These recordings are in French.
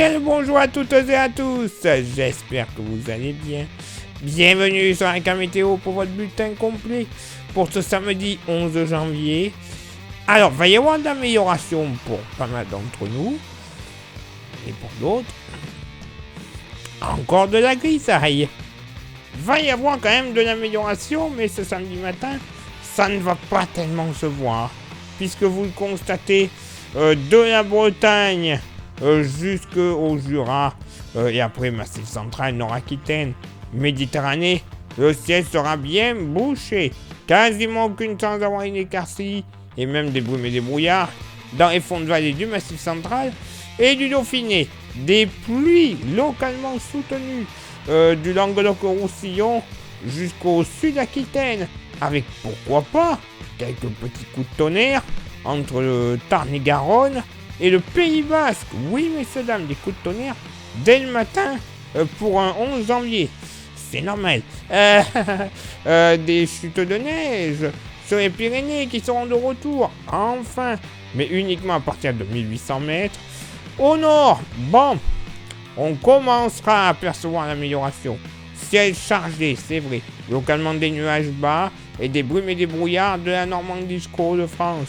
Bien le bonjour à toutes et à tous, j'espère que vous allez bien. Bienvenue sur un cas météo pour votre bulletin complet pour ce samedi 11 janvier. Alors, va y avoir de l'amélioration pour pas mal d'entre nous, et pour d'autres, encore de la grisaille. Va y avoir quand même de l'amélioration, mais ce samedi matin, ça ne va pas tellement se voir, puisque vous le constatez, de la Bretagne jusqu'au Jura, et après Massif Central, Nord-Aquitaine, Méditerranée, le ciel sera bien bouché. Quasiment aucune chance d'avoir une éclaircie, et même des brumes et des brouillards dans les fonds de vallée du Massif Central et du Dauphiné. Des pluies localement soutenues du Languedoc-Roussillon jusqu'au Sud-Aquitaine, avec pourquoi pas quelques petits coups de tonnerre entre le Tarn-et-Garonne et le Pays Basque. Oui, messieurs, dames, des coups de tonnerre dès le matin pour un 11 janvier. C'est normal. Des chutes de neige sur les Pyrénées qui seront de retour, enfin, mais uniquement à partir de 1800 mètres. Au nord, bon, on commencera à percevoir l'amélioration. Ciel chargé, c'est vrai, localement des nuages bas et des brumes et des brouillards de la Normandie jusqu'au Hauts-de-France,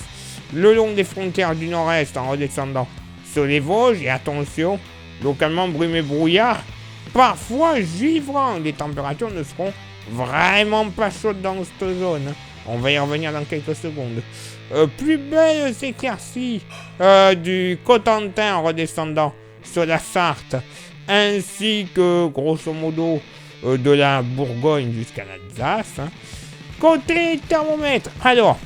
le long des frontières du nord-est en redescendant sur les Vosges, et attention, localement brumes et brouillards, parfois givrants. Les températures ne seront vraiment pas chaudes dans cette zone. On va y revenir dans quelques secondes. Plus belles éclaircies du Cotentin en redescendant sur la Sarthe, ainsi que, grosso modo, de la Bourgogne jusqu'à l'Alsace. Côté thermomètre, alors,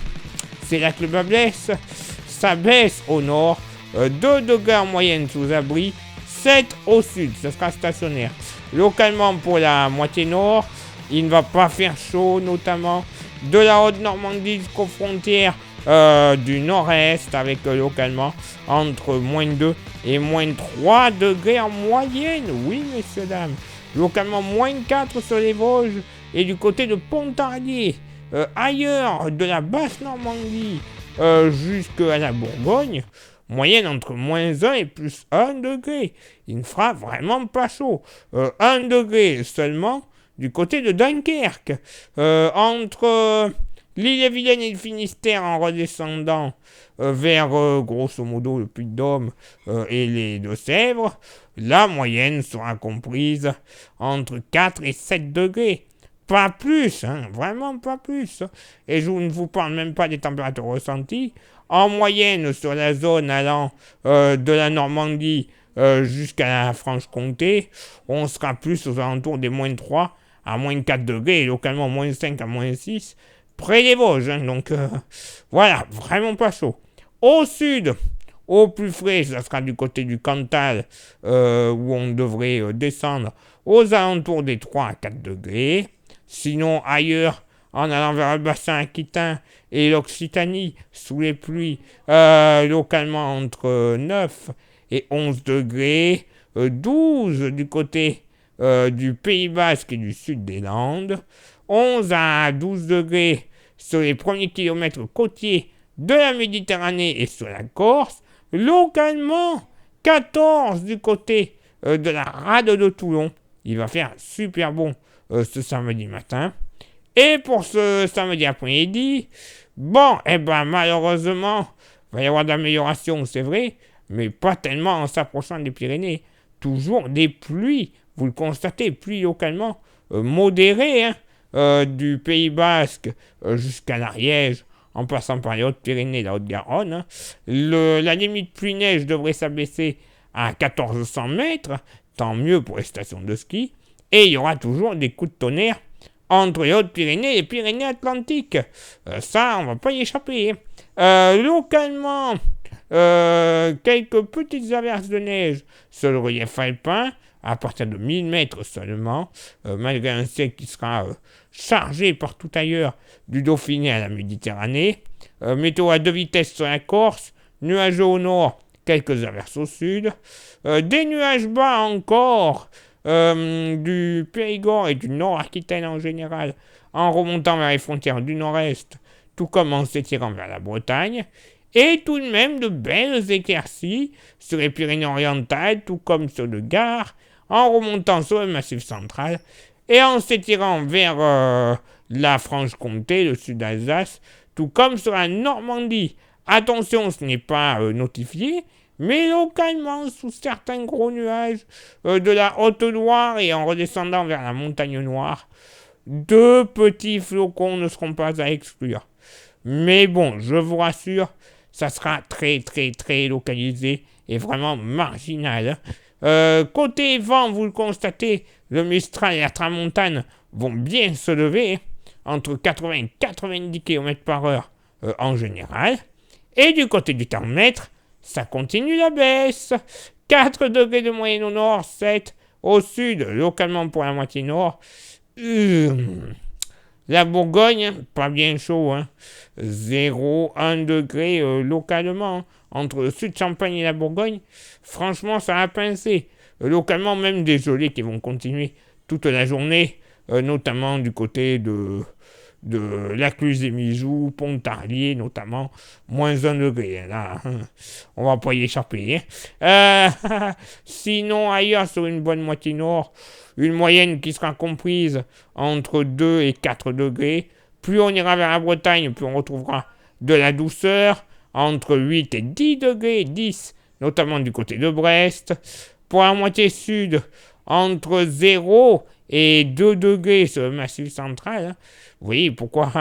c'est là que le bas blesse. Ça baisse au nord, 2 degrés en moyenne sous abri, 7 au sud, ce sera stationnaire. Localement pour la moitié nord, il ne va pas faire chaud, notamment de la Haute-Normandie jusqu'aux frontières du nord-est, avec localement entre moins 2 et moins 3 degrés en moyenne. Oui, messieurs, dames. Localement moins 4 sur les Vosges et du côté de Pontarlier. Ailleurs, de la Basse-Normandie jusqu'à la Bourgogne, moyenne entre moins 1 et plus 1 degré. Il ne fera vraiment pas chaud. 1 degré seulement du côté de Dunkerque. Entre l'Ille-et-Vilaine et le Finistère en redescendant vers, grosso modo, le Puy-de-Dôme et les Deux-Sèvres, la moyenne sera comprise entre 4 et 7 degrés. Pas plus, vraiment pas plus. Et je ne vous parle même pas des températures ressenties. En moyenne, sur la zone allant de la Normandie jusqu'à la Franche-Comté, on sera plus aux alentours des moins 3 à moins 4 degrés, et localement moins 5 à moins 6, près des Vosges. Donc voilà, vraiment pas chaud. Au sud, au plus frais, ça sera du côté du Cantal, où on devrait descendre aux alentours des 3 à 4 degrés. Sinon, ailleurs, en allant vers le bassin aquitain et l'Occitanie, sous les pluies, localement entre 9 et 11 degrés, 12 du côté du Pays Basque et du sud des Landes, 11 à 12 degrés sur les premiers kilomètres côtiers de la Méditerranée et sur la Corse, localement 14 du côté de la rade de Toulon. Il va faire super bon ce samedi matin. Et pour ce samedi après-midi, bon, malheureusement, il va y avoir d'amélioration, c'est vrai, mais pas tellement en s'approchant des Pyrénées. Toujours des pluies, vous le constatez, pluies localement modérées, du Pays Basque jusqu'à l'Ariège, en passant par les Hautes-Pyrénées et la Haute-Garonne. La limite pluie-neige devrait s'abaisser à 1400 mètres, tant mieux pour les stations de ski. Et il y aura toujours des coups de tonnerre entre les Hautes-Pyrénées et les Pyrénées-Atlantiques. Ça, on va pas y échapper. Localement, quelques petites averses de neige sur le relief alpin, à partir de 1000 mètres seulement, malgré un ciel qui sera chargé partout ailleurs, du Dauphiné à la Méditerranée. Météo à 2 vitesses sur la Corse, nuageux au nord, quelques averses au sud. Des nuages bas encore, du Périgord et du Nord-Aquitaine en général, en remontant vers les frontières du nord-est, tout comme en s'étirant vers la Bretagne. et tout de même de belles éclaircies sur les Pyrénées-Orientales, tout comme sur le Gard, en remontant sur le Massif central et en s'étirant vers la Franche-Comté, le sud d'Alsace, tout comme sur la Normandie. Attention, ce n'est pas notifié, mais localement, sous certains gros nuages de la Haute-Loire et en redescendant vers la Montagne Noire, 2 petits flocons ne seront pas à exclure. Mais bon, je vous rassure, ça sera très très très localisé et vraiment marginal. Côté vent, vous le constatez, le Mistral et la Tramontane vont bien se lever, entre 80 et 90 km par heure en général. Et du côté du thermomètre, ça continue la baisse. 4 degrés de moyenne au nord, 7 au sud, localement pour la moitié nord. La Bourgogne, pas bien chaud, hein. 0, 1 degré localement, entre le sud de Champagne et la Bourgogne. Franchement, ça a pincé. Localement, même des gelées qui vont continuer toute la journée, notamment du côté de Lacluse-et-Mijoux, Pontarlier notamment, moins 1 degré. Là, on va pas y échapper. Sinon, ailleurs, sur une bonne moitié nord, une moyenne qui sera comprise entre 2 et 4 degrés. Plus on ira vers la Bretagne, plus on retrouvera de la douceur, entre 8 et 10 degrés, 10, notamment du côté de Brest. Pour la moitié sud, entre 0 et 2 degrés sur le Massif central. Hein. Vous voyez pourquoi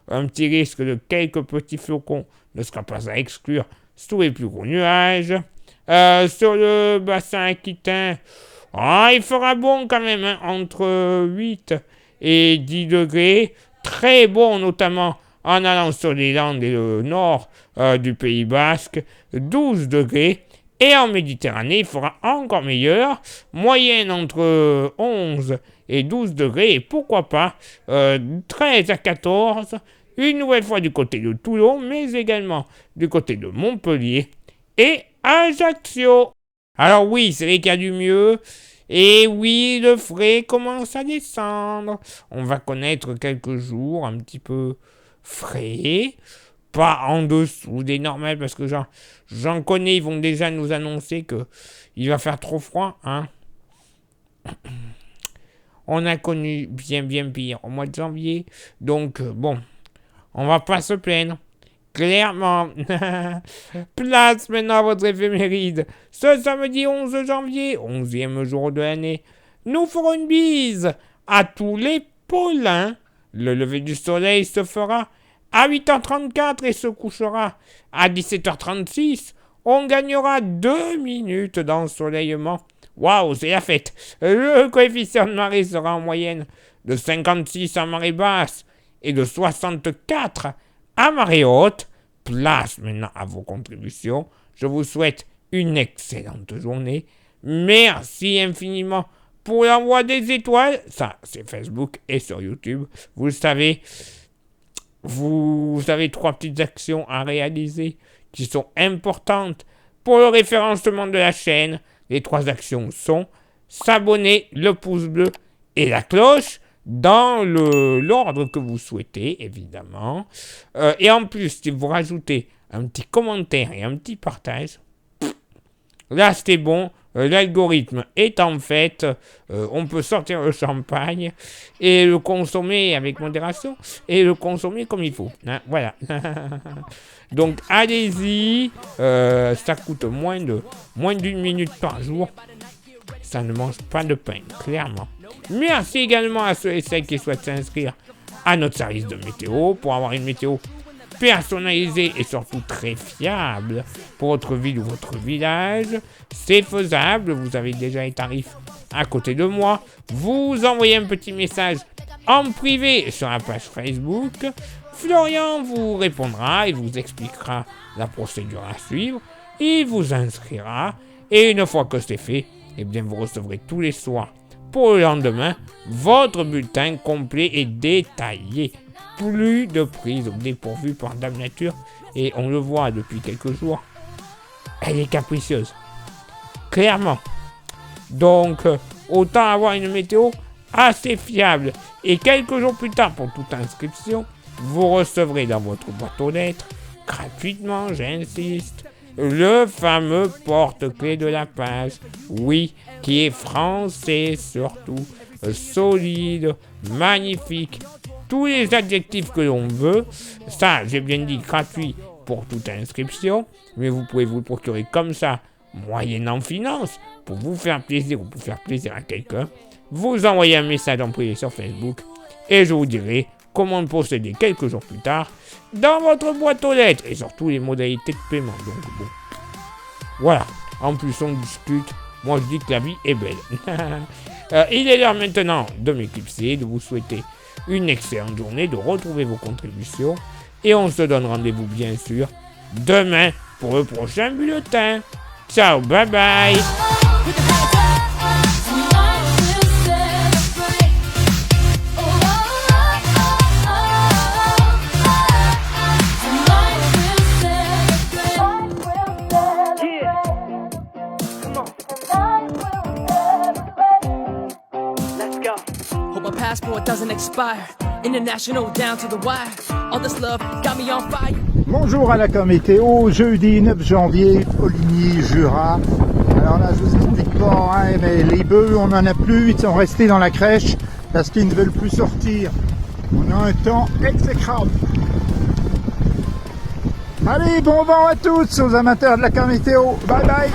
un petit risque de quelques petits flocons ne sera pas à exclure sous les plus gros nuages. Sur le bassin aquitain, il fera bon quand même, hein, entre 8 et 10 degrés. Très bon, notamment en allant sur les Landes et le nord du Pays Basque, 12 degrés. Et en Méditerranée, il fera encore meilleur, moyenne entre 11 et 12 degrés, et pourquoi pas 13 à 14, une nouvelle fois du côté de Toulon, mais également du côté de Montpellier et Ajaccio. Alors oui, c'est les cas du mieux, et oui, le frais commence à descendre. On va connaître quelques jours un petit peu frais, pas en dessous des normales, parce que j'en connais, ils vont déjà nous annoncer que il va faire trop froid, hein. On a connu bien pire au mois de janvier, donc bon, on va pas se plaindre. Clairement, place maintenant à votre éphéméride. Ce samedi 11 janvier, 11e jour de l'année, nous ferons une bise à tous les Paulins. Le lever du soleil se fera à 8h34 et se couchera à 17h36. On gagnera 2 minutes d'ensoleillement. Waouh, c'est la fête. Le coefficient de marée sera en moyenne de 56 à marée basse et de 64 à marée haute. Place maintenant à vos contributions. Je vous souhaite une excellente journée. Merci infiniment pour l'envoi des étoiles. Ça, c'est Facebook et sur YouTube. Vous le savez, vous avez 3 petites actions à réaliser qui sont importantes pour le référencement de la chaîne. Les 3 actions sont s'abonner, le pouce bleu et la cloche dans l'ordre que vous souhaitez, évidemment. Et en plus, si vous rajoutez un petit commentaire et un petit partage, là, c'est bon. L'algorithme est en fait, on peut sortir le champagne et le consommer avec modération et le consommer comme il faut. Hein, voilà. Donc allez-y, ça coûte moins d'une minute par jour. Ça ne mange pas de pain, clairement. Merci également à ceux et celles qui souhaitent s'inscrire à notre service de météo pour avoir une météo personnalisé et surtout très fiable pour votre ville ou votre village. C'est faisable, vous avez déjà les tarifs à côté de moi. Vous envoyez un petit message en privé sur la page Facebook. Florian vous répondra et vous expliquera la procédure à suivre. Il vous inscrira et une fois que c'est fait, eh bien vous recevrez tous les soirs pour le lendemain votre bulletin complet et détaillé. Plus de prise au dépourvu par Dame Nature, et on le voit depuis quelques jours, elle est capricieuse, clairement. Donc autant avoir une météo assez fiable, et quelques jours plus tard pour toute inscription, vous recevrez dans votre boîte aux lettres gratuitement, j'insiste, le fameux porte-clés de la page. Oui, qui est français surtout, solide, magnifique, tous les adjectifs que l'on veut. Ça, j'ai bien dit gratuit pour toute inscription, mais vous pouvez vous le procurer comme ça, moyennant finance, pour vous faire plaisir ou pour faire plaisir à quelqu'un. Vous envoyez un message en privé sur Facebook et je vous dirai comment le posséder quelques jours plus tard dans votre boîte aux lettres et surtout les modalités de paiement. Donc bon, voilà. En plus on discute. Moi je dis que la vie est belle. Il est l'heure maintenant de m'éclipser, de vous souhaiter une excellente journée, de retrouver vos contributions et on se donne rendez-vous bien sûr demain pour le prochain bulletin. Ciao, bye bye. Passport doesn't expire. International down to the wire. All this love got me on fire. Bonjour à la météo, jeudi 9 janvier, Poligny, Jura. Alors là, je vous explique pas, hein, mais les bœufs, on n'en a plus, ils sont restés dans la crèche parce qu'ils ne veulent plus sortir. On a un temps exécrable. Allez, bon vent à tous, aux amateurs de la météo. Bye bye.